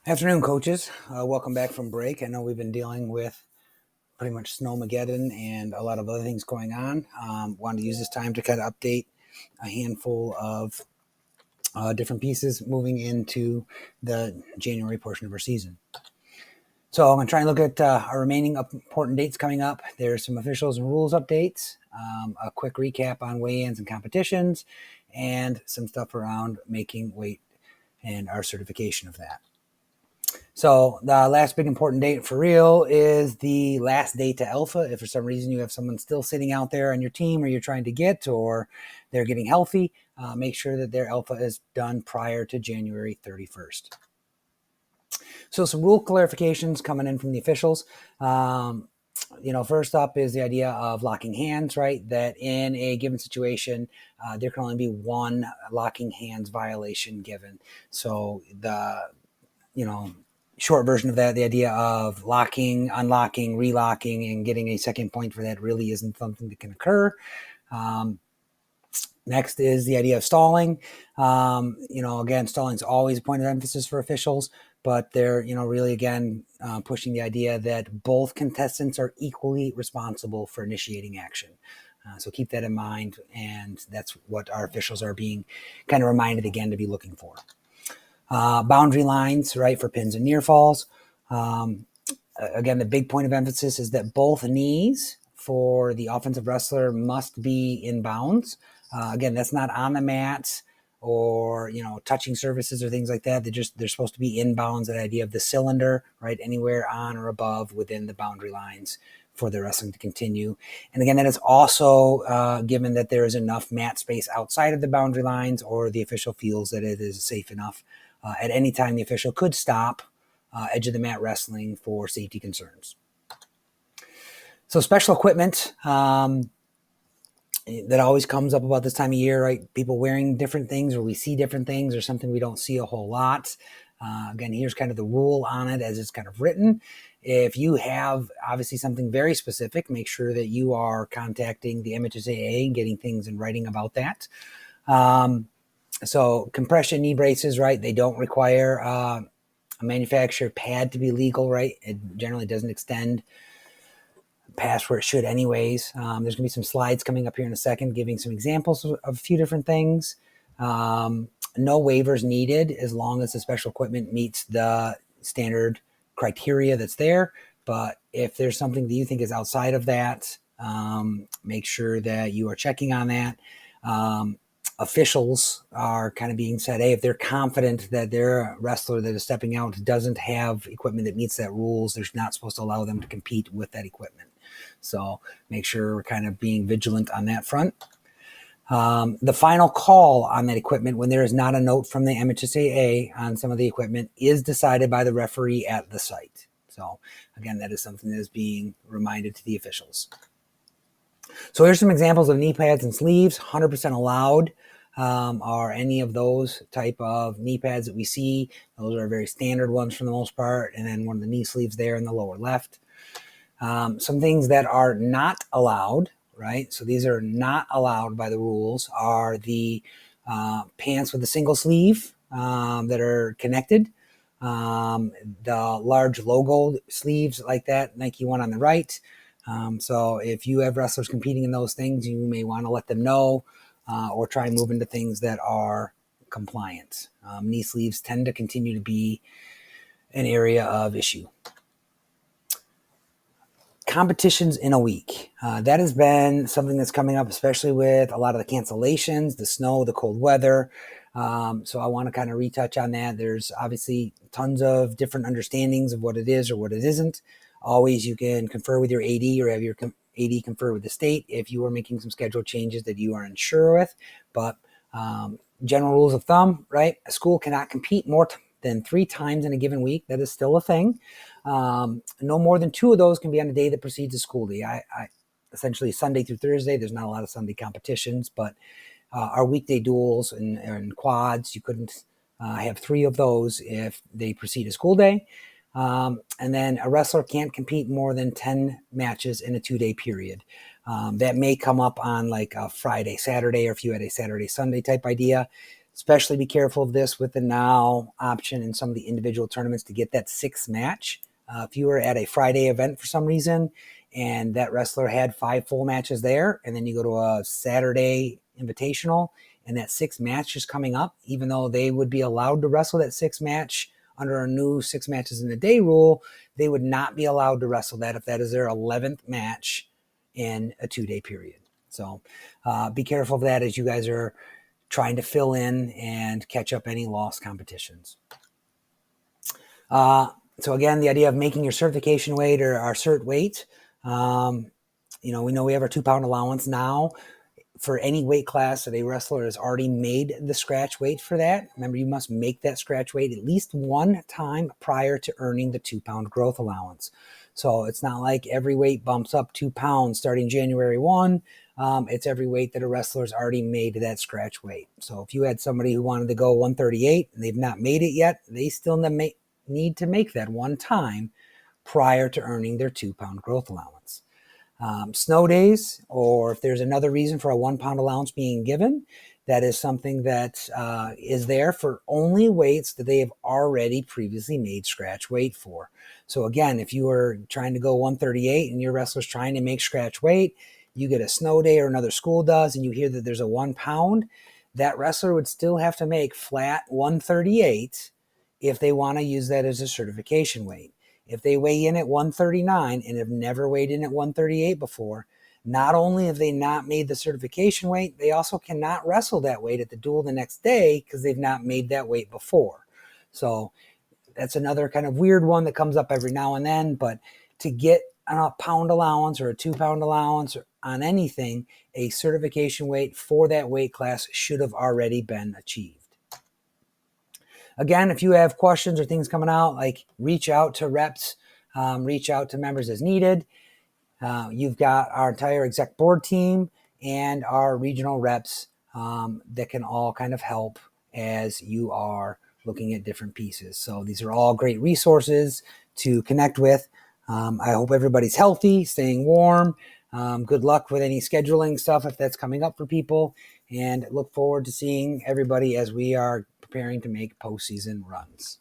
Afternoon, coaches. Welcome back from break. I know we've been dealing with pretty much Snowmageddon and a lot of other things going on. Wanted to use this time to kind of update a handful of different pieces moving into the January portion of our season. So I'm going to try and look at our remaining important dates coming up. There's some officials and rules updates, a quick recap on weigh-ins and competitions, and some stuff around making weight and our certification of that. So the last big important date for real is the last day to alpha. If for some reason you have someone still sitting out there on your team or you're trying to get, or they're getting healthy, make sure that their alpha is done prior to January 31st. So some rule clarifications coming in from the officials. First up is the idea of locking hands, right? That in a given situation, there can only be one locking hands violation given. So short version of that, the idea of locking, unlocking, relocking, and getting a second point for that really isn't something that can occur. Next is the idea of stalling. Again, stalling is always a point of emphasis for officials, but they're, really, again, pushing the idea that both contestants are equally responsible for initiating action. So keep that in mind, and that's what our officials are being kind of reminded again to be looking for. Boundary lines, right, for pins and near falls. Again, the big point of emphasis is that both knees for the offensive wrestler must be in bounds. Again, that's not on the mat or, touching surfaces or things like that. They're supposed to be in bounds. That idea of the cylinder, right, anywhere on or above within the boundary lines for the wrestling to continue. And again, that is also given that there is enough mat space outside of the boundary lines, or the official feels that it is safe enough. At any time, the official could stop edge of the mat wrestling for safety concerns. So special equipment that always comes up about this time of year, right? People wearing different things, or we see different things, or something we don't see a whole lot. Again, here's kind of the rule on it as it's kind of written. If you have obviously something very specific, make sure that you are contacting the MWA and getting things in writing about that. So compression knee braces, right? They don't require a manufacturer pad to be legal, right? It generally doesn't extend past where it should anyways. There's going to be some slides coming up here in a second giving some examples of a few different things. No waivers needed as long as the special equipment meets the standard criteria that's there. But if there's something that you think is outside of that, make sure that you are checking on that. Officials are kind of being said, hey, if they're confident that their wrestler that is stepping out doesn't have equipment that meets that rules, they're not supposed to allow them to compete with that equipment. So make sure we're kind of being vigilant on that front. The final call on that equipment, when there is not a note from the MHSAA on some of the equipment, is decided by the referee at the site. So again, that is something that is being reminded to the officials. So here's some examples of knee pads and sleeves. 100% allowed are any of those type of knee pads that we see. Those are very standard ones for the most part. And then one of the knee sleeves there in the lower left. Some things that are not allowed, right? So these are not allowed by the rules are the pants with a single sleeve that are connected. The large logo sleeves like that Nike one on the right. So if you have wrestlers competing in those things, you may want to let them know or try and move into things that are compliant. Knee sleeves tend to continue to be an area of issue. Competitions in a week. That has been something that's coming up, especially with a lot of the cancellations, the snow, the cold weather. So I want to kind of retouch on that. There's obviously tons of different understandings of what it is or what it isn't. Always you can confer with your AD or have your AD confer with the state if you are making some schedule changes that you are unsure with. But general rules of thumb, right? A school cannot compete more than 3 times in a given week. That is still a thing. No more than 2 of those can be on the day that precedes a school day. I essentially Sunday through Thursday, there's not a lot of Sunday competitions, but our weekday duels and quads, you couldn't have 3 of those if they precede a school day. And then a wrestler can't compete more than 10 matches in a 2-day period. That may come up on like a Friday, Saturday, or if you had a Saturday, Sunday type idea. Especially be careful of this with the now option in some of the individual tournaments to get that 6th match. If you were at a Friday event for some reason and that wrestler had 5 full matches there, and then you go to a Saturday invitational and that 6th match is coming up, even though they would be allowed to wrestle that 6th match under a new 6 matches in a day rule, they would not be allowed to wrestle that if that is their 11th match in a 2-day period. So be careful of that as you guys are trying to fill in and catch up any lost competitions. So again, the idea of making your certification weight or our cert weight, we know we have our 2-pound allowance now for any weight class that a wrestler has already made the scratch weight for that. Remember, you must make that scratch weight at least one time prior to earning the 2-pound growth allowance. So it's not like every weight bumps up 2 pounds starting January 1. It's every weight that a wrestler's already made that scratch weight. So if you had somebody who wanted to go 138 and they've not made it yet, they still need to make that one time prior to earning their 2-pound growth allowance. Snow days, or if there's another reason for a 1-pound allowance being given, that is something that is there for only weights that they have already previously made scratch weight for. So again, if you are trying to go 138 and your wrestler's trying to make scratch weight, you get a snow day or another school does, and you hear that there's a 1 pound, that wrestler would still have to make flat 138 if they want to use that as a certification weight. If they weigh in at 139 and have never weighed in at 138 before, not only have they not made the certification weight, they also cannot wrestle that weight at the duel the next day because they've not made that weight before. So that's another kind of weird one that comes up every now and then. But to get a pound allowance or a 2-pound allowance on anything, a certification weight for that weight class should have already been achieved. Again, if you have questions or things coming out, like reach out to reps, reach out to members as needed. You've got our entire exec board team and our regional reps that can all kind of help as you are looking at different pieces. So these are all great resources to connect with. I hope everybody's healthy, staying warm. Good luck with any scheduling stuff if that's coming up for people, and look forward to seeing everybody as we are preparing to make postseason runs.